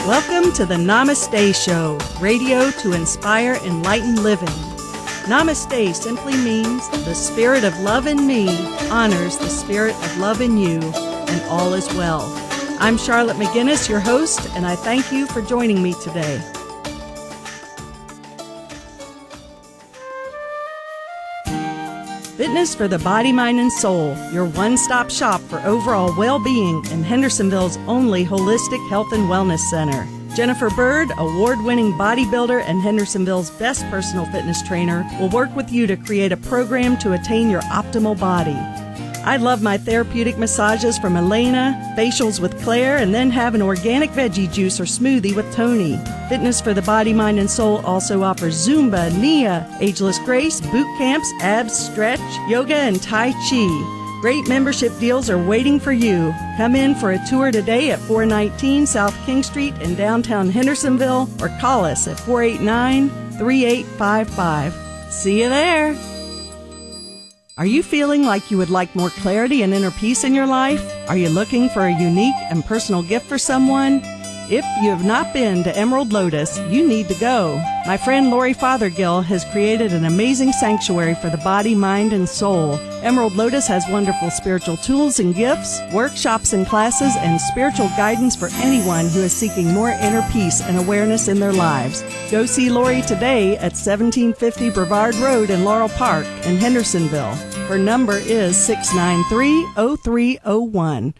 Welcome to the Namaste Show, radio to inspire enlightened living. Namaste simply means the spirit of love in me honors the spirit of love in you, and all is well. I'm Charlotte McGinnis, your host, and I thank you for joining me today. Fitness for the body, mind, and soul, your one-stop shop for overall well-being in Hendersonville's only holistic health and wellness center. Jennifer Bird, award-winning bodybuilder and Hendersonville's best personal fitness trainer, will work with you to create a program to attain your optimal body. I love my therapeutic massages from Elena, facials with Claire, and then have an organic veggie juice or smoothie with Tony. Fitness for the body, mind, and soul also offers Zumba, Nia, Ageless Grace, boot camps, abs, stretch, yoga, and Tai Chi. Great membership deals are waiting for you. Come in for a tour today at 419 South King Street in downtown Hendersonville or call us at 489-3855. See you there. Are you feeling like you would like more clarity and inner peace in your life? Are you looking for a unique and personal gift for someone? If you have not been to Emerald Lotus, you need to go. My friend Lori Fothergill has created an amazing sanctuary for the body, mind, and soul. Emerald Lotus has wonderful spiritual tools and gifts, workshops and classes, and spiritual guidance for anyone who is seeking more inner peace and awareness in their lives. Go see Lori today at 1750 Brevard Road in Laurel Park in Hendersonville. Her number is 693-0301.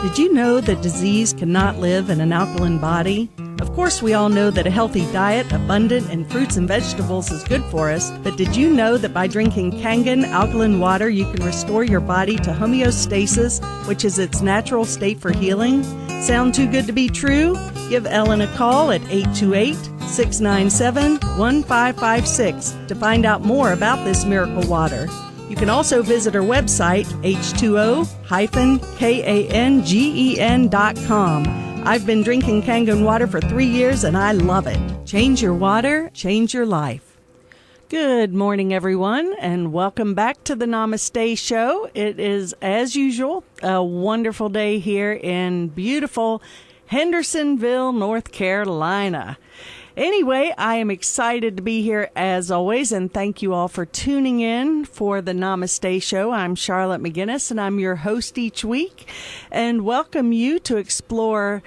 Did you know that disease cannot live in an alkaline body? Of course, we all know that a healthy diet, abundant in fruits and vegetables, is good for us, but did you know that by drinking Kangen alkaline water, you can restore your body to homeostasis, which is its natural state for healing? Sound too good to be true? Give Ellen a call at 828-697-1556 to find out more about this miracle water. You can also visit our website, h2o-kangen.com. I've been drinking Kangen water for 3 years, and I love it. Change your water, change your life. Good morning, everyone, and welcome back to the Namaste Show. It is, as usual, a wonderful day here in beautiful Hendersonville, North Carolina. Anyway, I am excited to be here as always, and thank you all for tuning in for the Namaste Show. I'm Charlotte McGinnis, and I'm your host each week, and welcome you to explore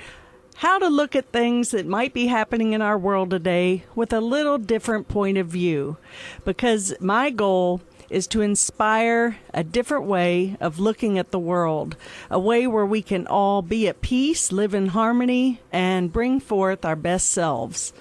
how to look at things that might be happening in our world today with a little different point of view, because my goal is to inspire a different way of looking at the world, a way where we can all be at peace, live in harmony, and bring forth our best selves.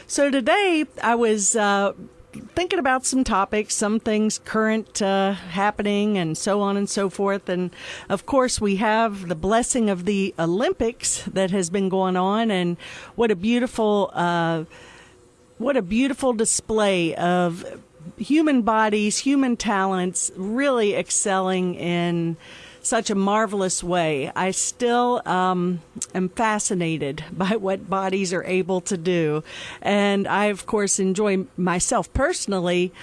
So today I was thinking about some topics, some things current happening and so on and so forth. And of course, we have the blessing of the Olympics that has been going on. And what a beautiful display of human bodies, human talents really excelling in such a marvelous way. I still am fascinated by what bodies are able to do. And I, of course, enjoy myself personally.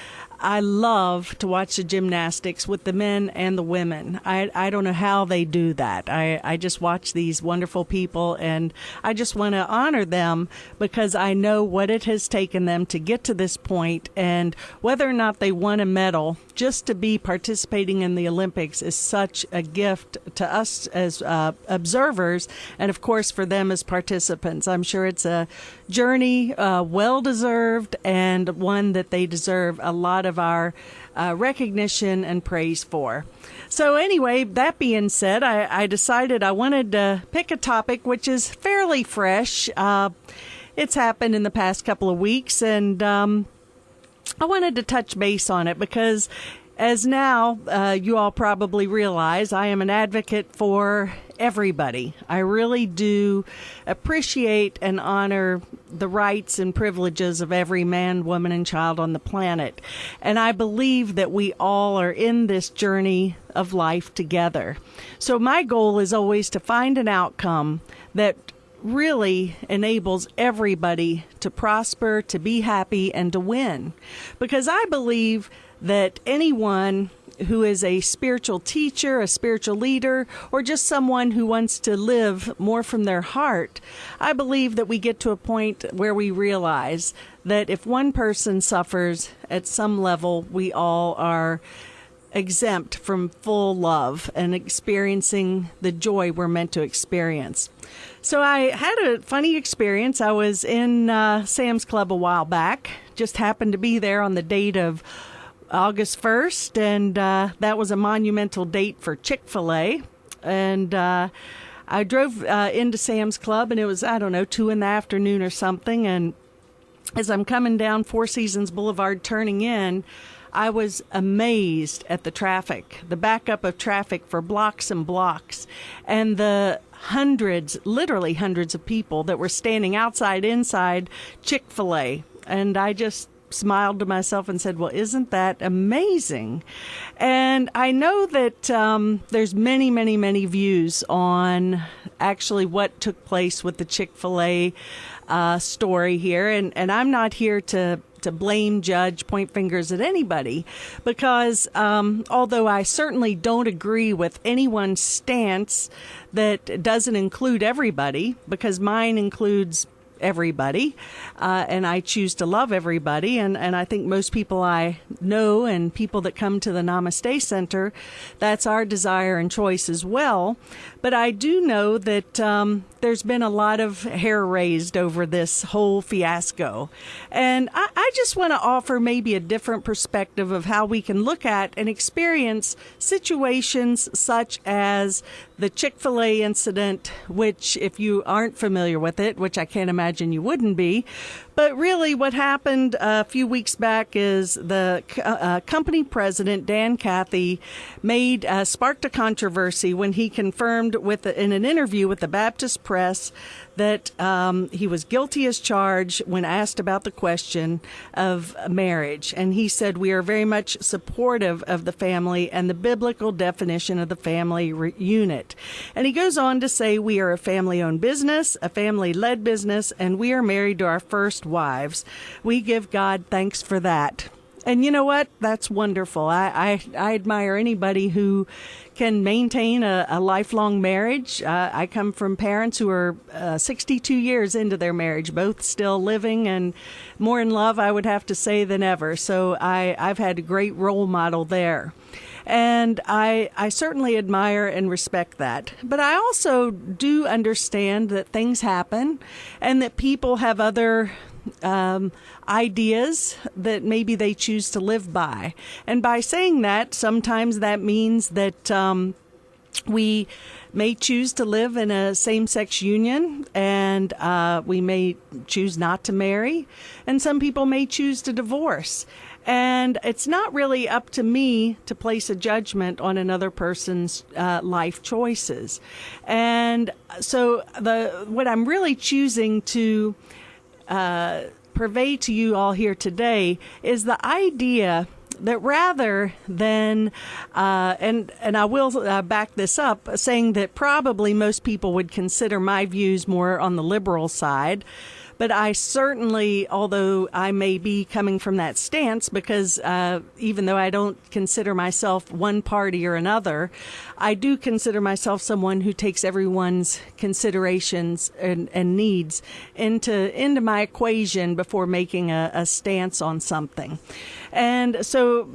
I love to watch the gymnastics with the men and the women. I don't know how they do that. I just watch these wonderful people, and I just want to honor them because I know what it has taken them to get to this point, and whether or not they won a medal, just to be participating in the Olympics is such a gift to us as observers, and of course for them as participants. I'm sure it's a journey well-deserved, and one that they deserve a lot of our recognition and praise for. So anyway, that being said, I decided I wanted to pick a topic which is fairly fresh. It's happened in the past couple of weeks, and I wanted to touch base on it because, as now you all probably realize, I am an advocate for everybody. I really do appreciate and honor the rights and privileges of every man, woman, and child on the planet. And I believe that we all are in this journey of life together. So my goal is always to find an outcome that really enables everybody to prosper, to be happy, and to win. Because I believe that anyone who is a spiritual teacher, a spiritual leader, or just someone who wants to live more from their heart, I believe that we get to a point where we realize that if one person suffers at some level, we all are exempt from full love and experiencing the joy we're meant to experience. So I had a funny experience. I was in Sam's Club a while back, just happened to be there on the date of August 1st, and that was a monumental date for Chick-fil-A. And I drove into Sam's Club, and it was, 2 in the afternoon or something, and as I'm coming down Four Seasons Boulevard turning in, I was amazed at the traffic, the backup of traffic for blocks and blocks, and the literally hundreds of people that were standing inside Chick-fil-A. And I just smiled to myself and said, well, isn't that amazing? And I know that there's many, many, many views on actually what took place with the Chick-fil-A story here. And I'm not here to blame, judge, point fingers at anybody, because although I certainly don't agree with anyone's stance that doesn't include everybody, because mine includes everybody, and I choose to love everybody, and I think most people I know and people that come to the Namaste Center, that's our desire and choice as well. But I do know that there's been a lot of hair raised over this whole fiasco, and I just want to offer maybe a different perspective of how we can look at and experience situations such as the Chick-fil-A incident, which, if you aren't familiar with it, which I can't imagine you wouldn't be, but really what happened a few weeks back is the company president, Dan Cathy, sparked a controversy when he confirmed in an interview with the Baptist Press that he was guilty as charged when asked about the question of marriage. And he said, we are very much supportive of the family and the biblical definition of the family unit. And he goes on to say, we are a family-owned business, a family-led business, and we are married to our first wives. We give God thanks for that. And you know what? That's wonderful. I admire anybody who can maintain a lifelong marriage. I come from parents who are 62 years into their marriage, both still living and more in love, I would have to say, than ever. So I've had a great role model there. And I certainly admire and respect that. But I also do understand that things happen and that people have other ideas that maybe they choose to live by. And by saying that, sometimes that means that we may choose to live in a same-sex union, and we may choose not to marry, and some people may choose to divorce. And it's not really up to me to place a judgment on another person's life choices. And so what I'm really choosing to purvey to you all here today is the idea that rather than, and I will back this up, saying that probably most people would consider my views more on the liberal side. But I certainly, although I may be coming from that stance, because even though I don't consider myself one party or another, I do consider myself someone who takes everyone's considerations and needs into my equation before making a stance on something. And so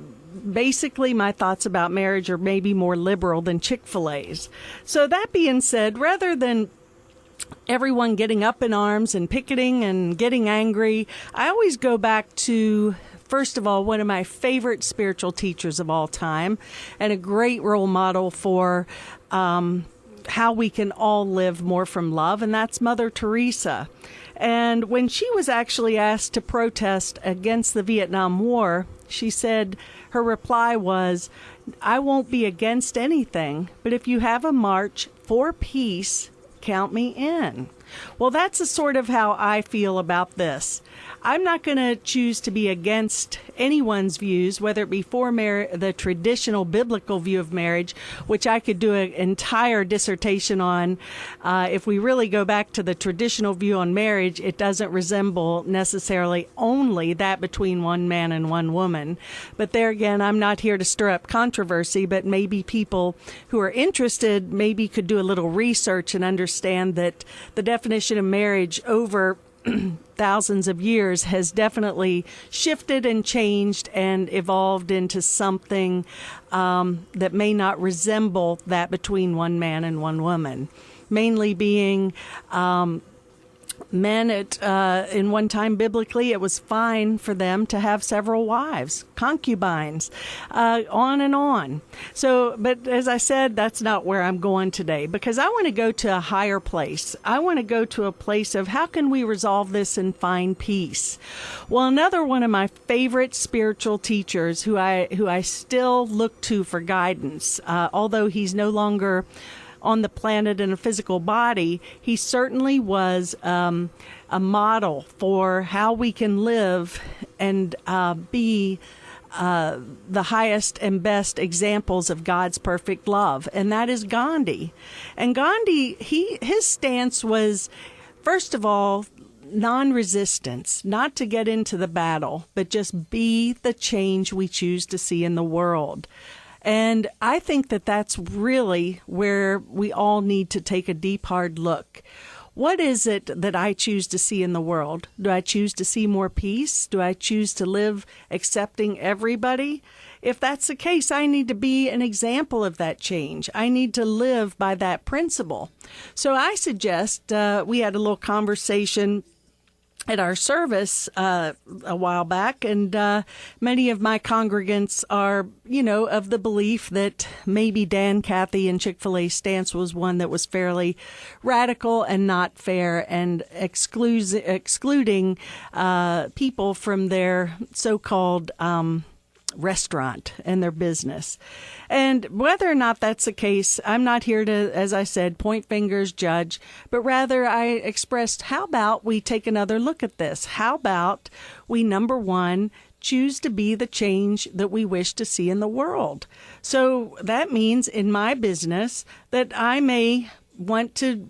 basically, my thoughts about marriage are maybe more liberal than Chick-fil-A's. So that being said, rather than everyone getting up in arms and picketing and getting angry, I always go back to, first of all, one of my favorite spiritual teachers of all time and a great role model for how we can all live more from love, and that's Mother Teresa. And when she was actually asked to protest against the Vietnam War, she said, her reply was, I won't be against anything, but if you have a march for peace, count me in. Well, that's a sort of how I feel about this. I'm not going to choose to be against anyone's views, whether it be for the traditional biblical view of marriage, which I could do an entire dissertation on. If we really go back to the traditional view on marriage, it doesn't resemble necessarily only that between one man and one woman. But there again, I'm not here to stir up controversy, but maybe people who are interested maybe could do a little research and understand that the definition of marriage over thousands of years has definitely shifted and changed and evolved into something that may not resemble that between one man and one woman, mainly being men in one time biblically, it was fine for them to have several wives, concubines, on and on. So, but as I said, that's not where I'm going today, because I want to go to a higher place. I want to go to a place of how can we resolve this and find peace. Well, another one of my favorite spiritual teachers who I still look to for guidance, although he's no longer on the planet in a physical body, he certainly was a model for how we can live and be the highest and best examples of God's perfect love, and that is Gandhi. And Gandhi, his stance was, first of all, non-resistance, not to get into the battle, but just be the change we choose to see in the world. And I think that that's really where we all need to take a deep, hard look. What is it that I choose to see in the world? Do I choose to see more peace? Do I choose to live accepting everybody? If that's the case, I need to be an example of that change. I need to live by that principle. So I suggest we had a little conversation at our service a while back, and many of my congregants are, of the belief that maybe Dan Cathy and Chick-fil-A stance was one that was fairly radical and not fair and excluding people from their so-called restaurant and their business. And whether or not that's the case, I'm not here to, as I said, point fingers, judge, but rather I expressed, how about we take another look at this? How about we, number one, choose to be the change that we wish to see in the world? So that means in my business that I may want to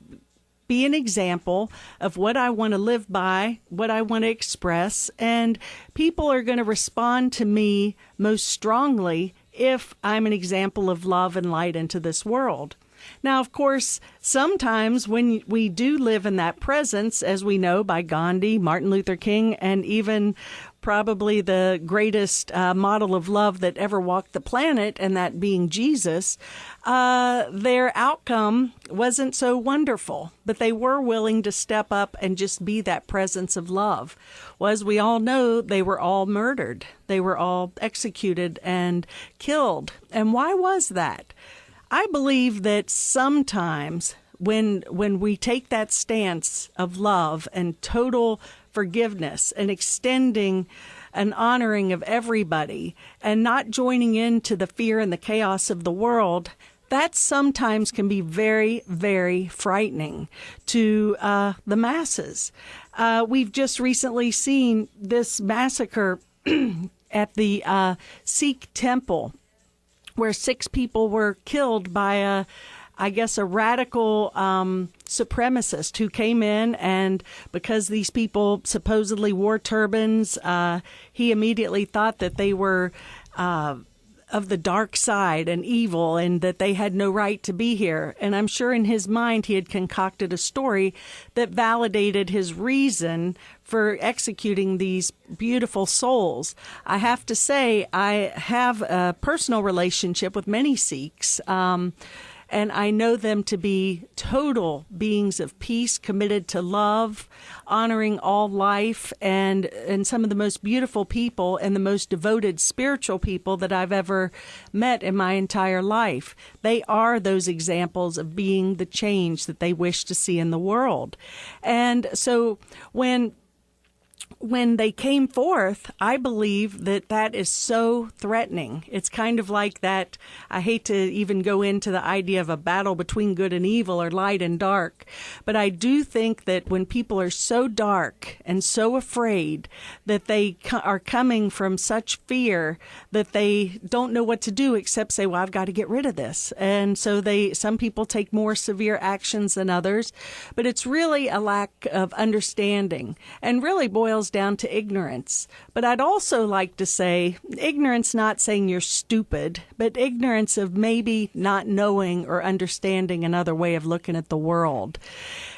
be an example of what I want to live by, what I want to express, and people are going to respond to me most strongly if I'm an example of love and light into this world. Now, of course, sometimes when we do live in that presence, as we know by Gandhi, Martin Luther King, and even probably the greatest model of love that ever walked the planet, and that being Jesus, their outcome wasn't so wonderful, but they were willing to step up and just be that presence of love. Well, as we all know, they were all murdered. They were all executed and killed. And why was that? I believe that sometimes when we take that stance of love and total forgiveness and extending an honoring of everybody and not joining into the fear and the chaos of the world, that sometimes can be very, very frightening to the masses. We've just recently seen this massacre at the Sikh temple, where 6 people were killed by a radical supremacist who came in, and because these people supposedly wore turbans, he immediately thought that they were of the dark side and evil and that they had no right to be here. And I'm sure in his mind he had concocted a story that validated his reason for executing these beautiful souls. I have to say, I have a personal relationship with many Sikhs, and I know them to be total beings of peace, committed to love, honoring all life, and some of the most beautiful people and the most devoted spiritual people that I've ever met in my entire life. They are those examples of being the change that they wish to see in the world. And so when when they came forth, I believe that is so threatening. It's kind of like that. I hate to even go into the idea of a battle between good and evil or light and dark, but I do think that when people are so dark and so afraid that they are coming from such fear that they don't know what to do except say, well, I've got to get rid of this. And so some people take more severe actions than others, but it's really a lack of understanding and really boils down to ignorance. But I'd also like to say ignorance, not saying you're stupid, but ignorance of maybe not knowing or understanding another way of looking at the world.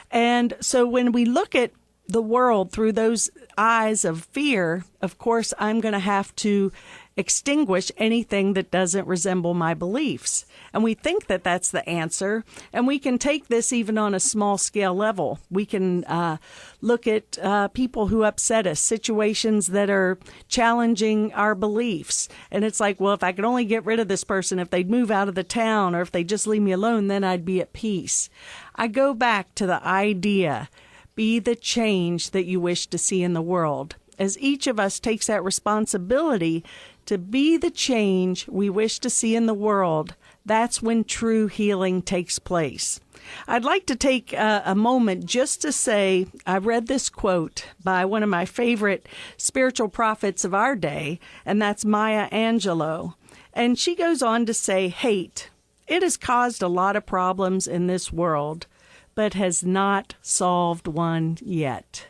And so when we look at the world through those eyes of fear, of course, I'm going to have to extinguish anything that doesn't resemble my beliefs. And we think that that's the answer. And we can take this even on a small scale level. We can look at people who upset us, situations that are challenging our beliefs. And it's like, well, if I could only get rid of this person, if they'd move out of the town, or if they just leave me alone, then I'd be at peace. I go back to the idea, be the change that you wish to see in the world. As each of us takes that responsibility to be the change we wish to see in the world, that's when true healing takes place. I'd like to take a moment just to say, I read this quote by one of my favorite spiritual prophets of our day, and that's Maya Angelou. And she goes on to say, hate, it has caused a lot of problems in this world, but has not solved one yet.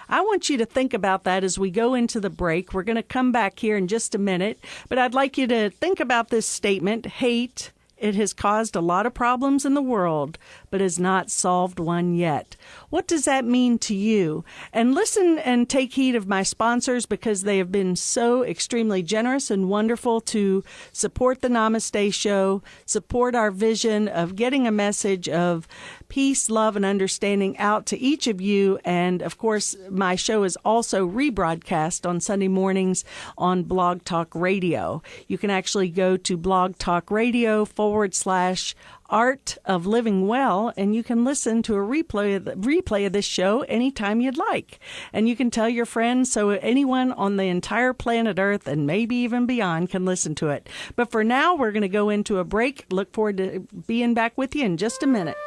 I want you to think about that as we go into the break. We're going to come back here in just a minute, but I'd like you to think about this statement. Hate, it has caused a lot of problems in the world, but has not solved one yet. What does that mean to you? And listen and take heed of my sponsors, because they have been so extremely generous and wonderful to support the Namaste Show, support our vision of getting a message of peace, love, and understanding out to each of you. And, of course, my show is also rebroadcast on Sunday mornings on Blog Talk Radio. You can actually go to Blog Talk Radio /Art of Living Well, and you can listen to a replay of this show anytime you'd like. And you can tell your friends so anyone on the entire planet Earth and maybe even beyond can listen to it. But for now, we're going to go into a break. Look forward to being back with you in just a minute.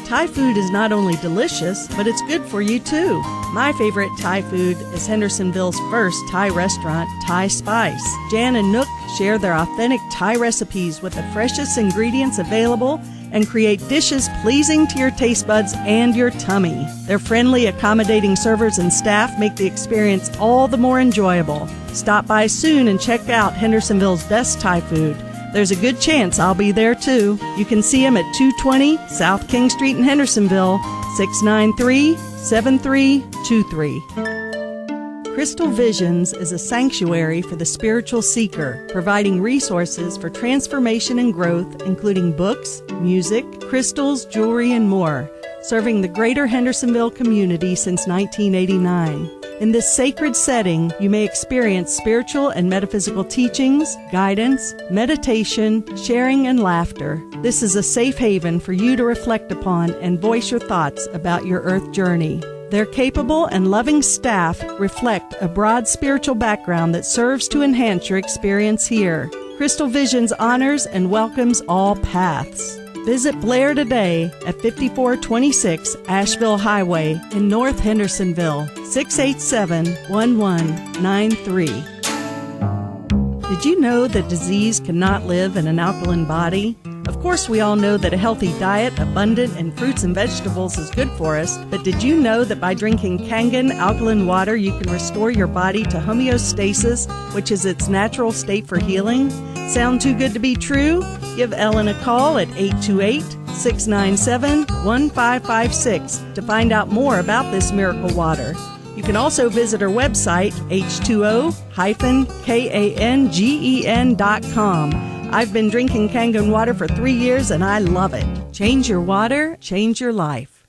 Thai food is not only delicious, but it's good for you too. My favorite Thai food is Hendersonville's first Thai restaurant, Thai Spice. Jan and Nook share their authentic Thai recipes with the freshest ingredients available and create dishes pleasing to your taste buds and your tummy. Their friendly, accommodating servers and staff make the experience all the more enjoyable. Stop by soon and check out Hendersonville's best Thai food. There's a good chance I'll be there, too. You can see him at 220 South King Street in Hendersonville, 693-7323. Crystal Visions is a sanctuary for the spiritual seeker, providing resources for transformation and growth, including books, music, crystals, jewelry, and more, serving the greater Hendersonville community since 1989. In this sacred setting, you may experience spiritual and metaphysical teachings, guidance, meditation, sharing, and laughter. This is a safe haven for you to reflect upon and voice your thoughts about your earth journey. Their capable and loving staff reflect a broad spiritual background that serves to enhance your experience here. Crystal Visions honors and welcomes all paths. Visit Blair today at 5426 Asheville Highway in North Hendersonville, 687-1193. Did you know that disease cannot live in an alkaline body? Of course, we all know that a healthy diet, abundant in fruits and vegetables, is good for us, but did you know that by drinking Kangen alkaline water, you can restore your body to homeostasis, which is its natural state for healing? Sound too good to be true? Give Ellen a call at 828-697-1556 to find out more about this miracle water. You can also visit her website, h2o-kangen.com. I've been drinking Kangen water for 3 years, and I love it. Change your water, change your life.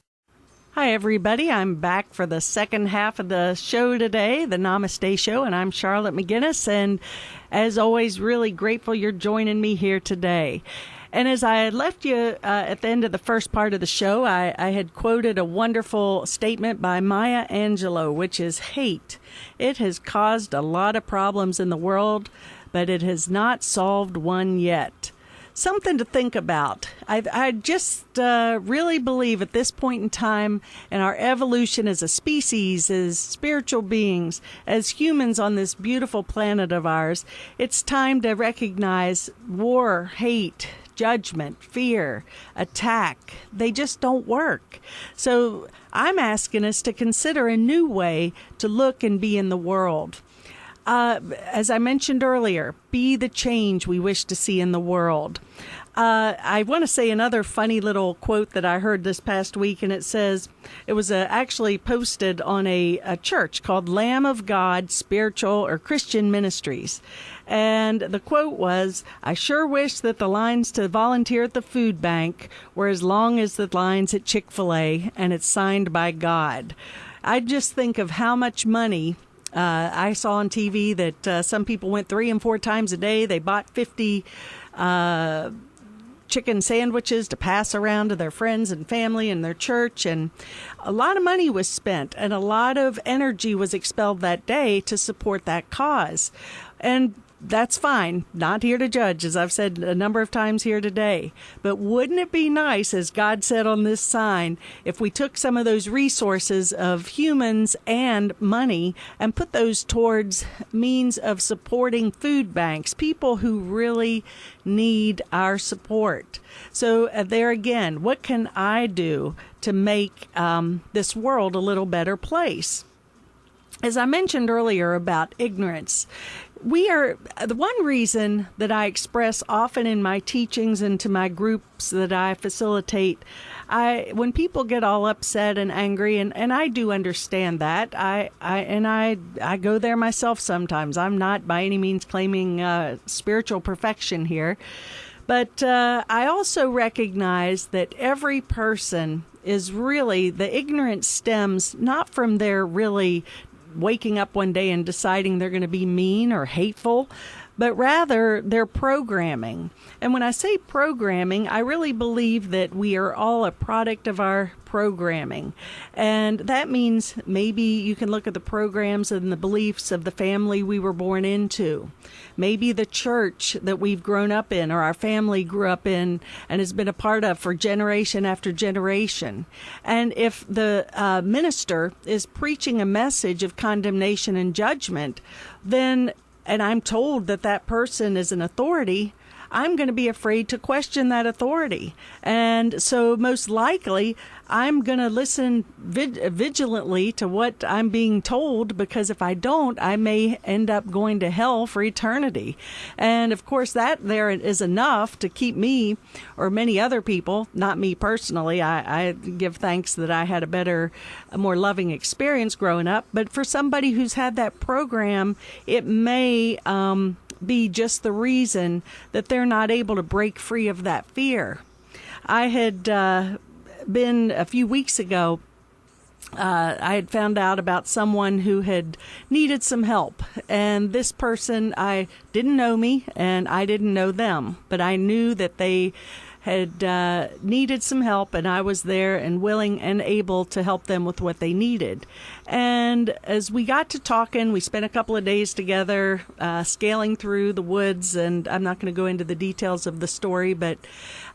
Hi, everybody. I'm back for the second half of the show today, the Namaste Show, and I'm Charlotte McGinnis, and as always, really grateful you're joining me here today. And as I had left you at the end of the first part of the show, I had quoted a wonderful statement by Maya Angelou, which is hate. It has caused a lot of problems in the world, but it has not solved one yet. Something to think about. I just really believe at this point in time in our evolution as a species, as spiritual beings, as humans on this beautiful planet of ours, it's time to recognize war, hate, judgment, fear, attack. They just don't work. So I'm asking us to consider a new way to look and be in the world. As I mentioned earlier, be the change we wish to see in the world. I want to say another funny little quote that I heard this past week, and it says, it was actually posted on a church called Lamb of God Spiritual or Christian Ministries. And the quote was, I sure wish that the lines to volunteer at the food bank were as long as the lines at Chick-fil-A, and it's signed by God. I just think of how much money I saw on TV that some people went 3 and 4 times a day. They bought 50 chicken sandwiches to pass around to their friends and family and their church. And a lot of money was spent and a lot of energy was expelled that day to support that cause. And that's fine. Not here to judge, as I've said a number of times here today. But wouldn't it be nice, as God said on this sign, if we took some of those resources of humans and money and put those towards means of supporting food banks, people who really need our support? So there again, what can I do to make this world a little better place? As I mentioned earlier about ignorance, we are the one reason that I express often in my teachings and to my groups that I facilitate. When people get all upset and angry, and I do understand that, I go there myself sometimes. I'm not by any means claiming spiritual perfection here, but I also recognize that every person is really, the ignorance stems not from their really waking up one day and deciding they're going to be mean or hateful, but rather their programming. And when I say programming, I really believe that we are all a product of our programming. And that means maybe you can look at the programs and the beliefs of the family we were born into. Maybe the church that we've grown up in or our family grew up in and has been a part of for generation after generation. And if the minister is preaching a message of condemnation and judgment, then, and I'm told that that person is an authority, I'm going to be afraid to question that authority. And so most likely, I'm going to listen vigilantly to what I'm being told, because if I don't, I may end up going to hell for eternity. And of course, that there is enough to keep me or many other people, not me personally. I give thanks that I had a more loving experience growing up. But for somebody who's had that program, it may be just the reason that they're not able to break free of that fear. I had been a few weeks ago, I had found out about someone who had needed some help. And this person, I didn't know me and I didn't know them, but I knew that they had needed some help, and I was there and willing and able to help them with what they needed. And as we got to talking, we spent a couple of days together scaling through the woods, and I'm not going to go into the details of the story, but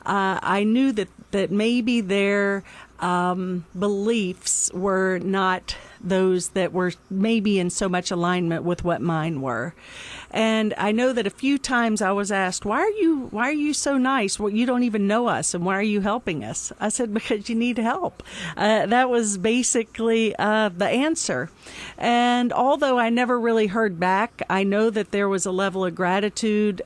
I knew that maybe their beliefs were not those that were maybe in so much alignment with what mine were. And I know that a few times I was asked, why are you so nice? Well, you don't even know us, and why are you helping us? I said, because you need help. That was basically the answer. And although I never really heard back, I know that there was a level of gratitude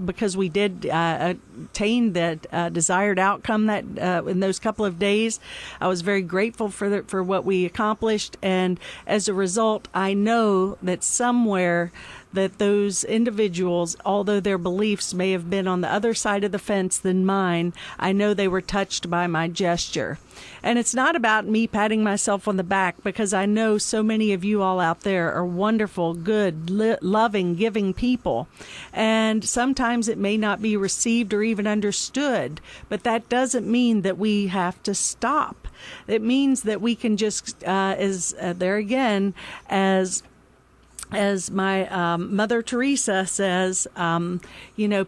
because we did attain that desired outcome that in those couple of days. I was very grateful for what we accomplished, and as a result, I know that somewhere that those individuals, although their beliefs may have been on the other side of the fence than mine, I know they were touched by my gesture. And it's not about me patting myself on the back, because I know so many of you all out there are wonderful, good, loving, giving people. And sometimes it may not be received or even understood, but that doesn't mean that we have to stop. It means that we can just, as my Mother Teresa says,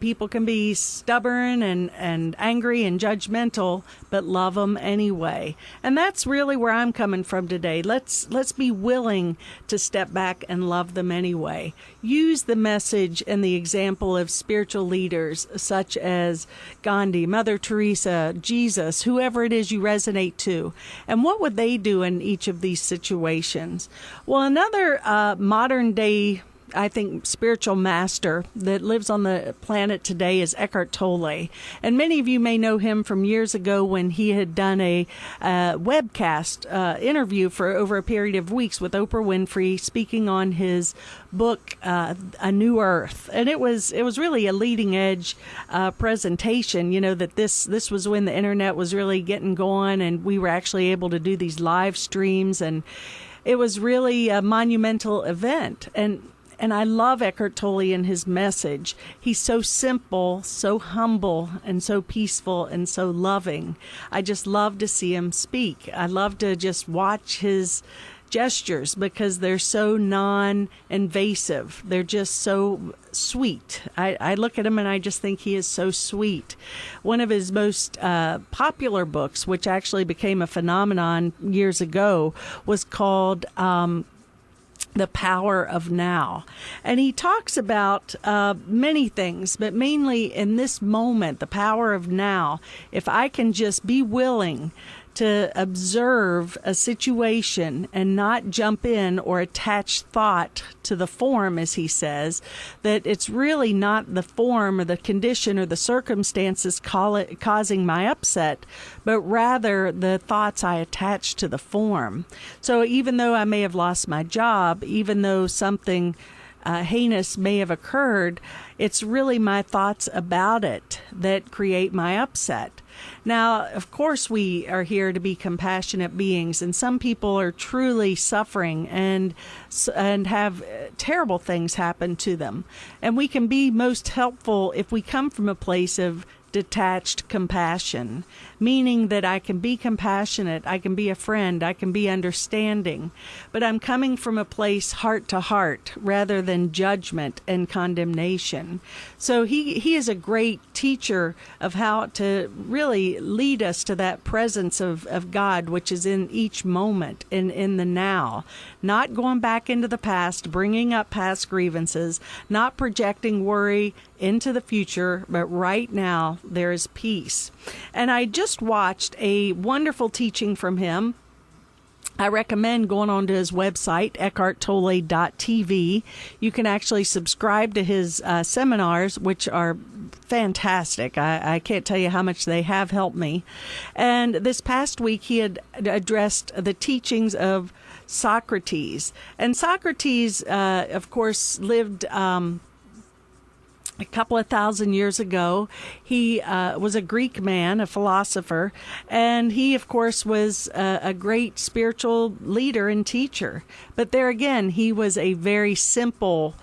people can be stubborn and angry and judgmental, but love them anyway. And that's really where I'm coming from today. Let's be willing to step back and love them anyway. Use the message and the example of spiritual leaders such as Gandhi, Mother Teresa, Jesus, whoever it is you resonate to. And what would they do in each of these situations? Well, another modern day, I think, spiritual master that lives on the planet today is Eckhart Tolle. And many of you may know him from years ago when he had done a webcast interview for over a period of weeks with Oprah Winfrey, speaking on his book, A New Earth. And it was really a leading edge presentation, that this was when the internet was really getting going, and we were actually able to do these live streams, and it was really a monumental event. And I love Eckhart Tolle and his message. He's so simple, so humble, and so peaceful, and so loving. I just love to see him speak. I love to just watch his gestures because they're so non-invasive. They're just so sweet. I look at him and I just think he is so sweet. One of his most popular books, which actually became a phenomenon years ago, was called The Power of Now. And he talks about many things, but mainly in this moment, the power of now. If I can just be willing to observe a situation and not jump in or attach thought to the form, as he says, that it's really not the form or the condition or the circumstances causing my upset, but rather the thoughts I attach to the form. So even though I may have lost my job, even though something heinous may have occurred, it's really my thoughts about it that create my upset. Now, of course, we are here to be compassionate beings, and some people are truly suffering and have terrible things happen to them. And we can be most helpful if we come from a place of detached compassion, meaning that I can be compassionate, I can be a friend, I can be understanding, but I'm coming from a place heart to heart rather than judgment and condemnation. So he is a great teacher of how to really lead us to that presence of God, which is in each moment, in the now, not going back into the past, bringing up past grievances, not projecting worry into the future, but right now there is peace. And I just watched a wonderful teaching from him. I recommend going on to his website, eckharttolle.tv. You can actually subscribe to his seminars, which are fantastic. I can't tell you how much they have helped me. And this past week, he had addressed the teachings of Socrates. And Socrates, of course, lived a couple of thousand years ago. He was a Greek man, a philosopher, and he, of course, was a great spiritual leader and teacher. But there again, he was a very simple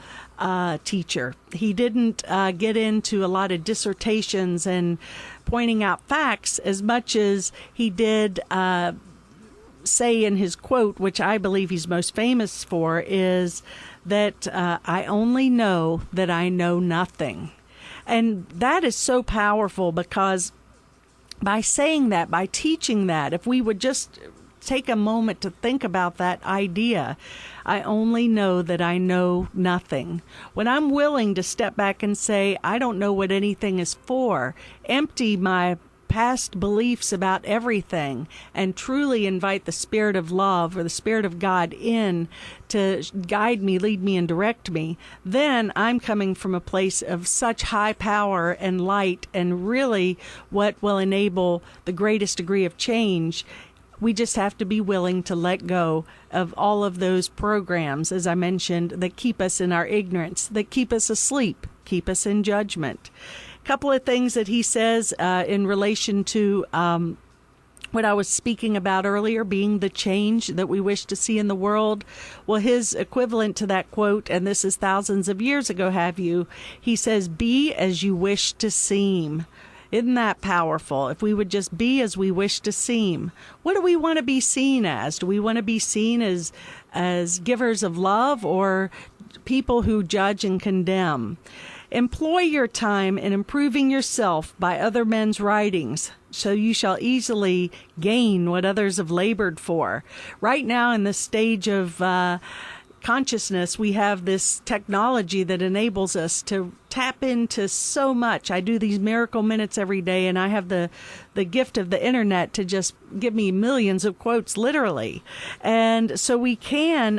teacher. He didn't get into a lot of dissertations and pointing out facts as much as he did say in his quote, which I believe he's most famous for, is that I only know that I know nothing. And that is so powerful, because by saying that, by teaching that, if we would just take a moment to think about that idea, I only know that I know nothing. When I'm willing to step back and say, I don't know what anything is for, empty my past beliefs about everything, and truly invite the Spirit of love or the Spirit of God in to guide me, lead me, and direct me, then I'm coming from a place of such high power and light, and really what will enable the greatest degree of change We just have to be willing to let go of all of those programs, as I mentioned, that keep us in our ignorance, that keep us asleep, keep us in judgment. A couple of things that he says in relation to what I was speaking about earlier, being the change that we wish to see in the world. Well, his equivalent to that quote, and this is thousands of years ago, he says, be as you wish to seem. Isn't that powerful? If we would just be as we wish to seem. What do we want to be seen as? Do we want to be seen as givers of love, or people who judge and condemn? Employ your time in improving yourself by other men's writings, so you shall easily gain what others have labored for. Right now, in the stage of consciousness, we have this technology that enables us to tap into so much. I do these miracle minutes every day, and I have the gift of the internet to just give me millions of quotes, literally. And so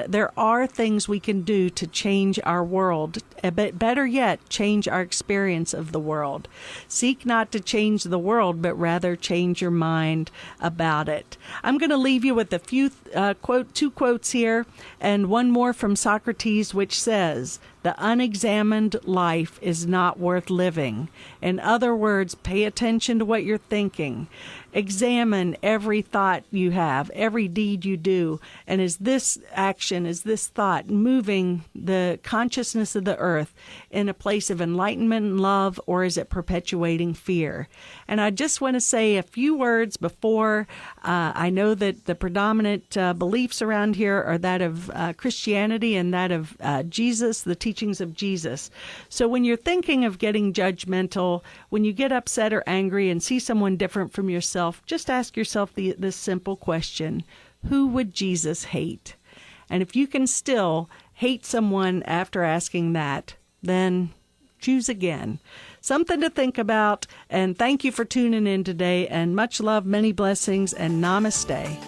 there are things we can do to change our world, but better yet, change our experience of the world. Seek not to change the world, but rather change your mind about it. I'm going to leave you with a few two quotes here, and one more from Socrates, which says, "The unexamined life is not worth living." In other words, pay attention to what you're thinking. Examine every thought you have, every deed you do. And is this action, is this thought moving the consciousness of the earth in a place of enlightenment and love, or is it perpetuating fear? And I just want to say a few words before. I know that the predominant beliefs around here are that of Christianity and that of Jesus, the teachings of Jesus. So when you're thinking of getting judgmental, when you get upset or angry and see someone different from yourself, just ask yourself this simple question: who would Jesus hate? And if you can still hate someone after asking that, then choose again. Something to think about, and thank you for tuning in today, and much love, many blessings, and namaste.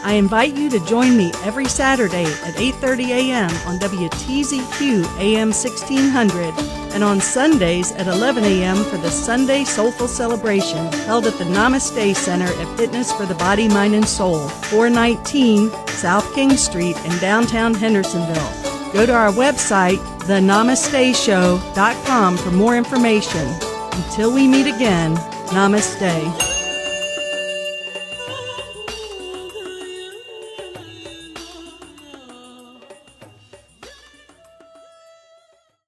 I invite you to join me every Saturday at 8:30 a.m. on WTZQ AM 1600 and on Sundays at 11 a.m. for the Sunday Soulful Celebration held at the Namaste Center at Fitness for the Body, Mind, and Soul, 419 South King Street in downtown Hendersonville. Go to our website, thenamasteshow.com, for more information. Until we meet again, namaste.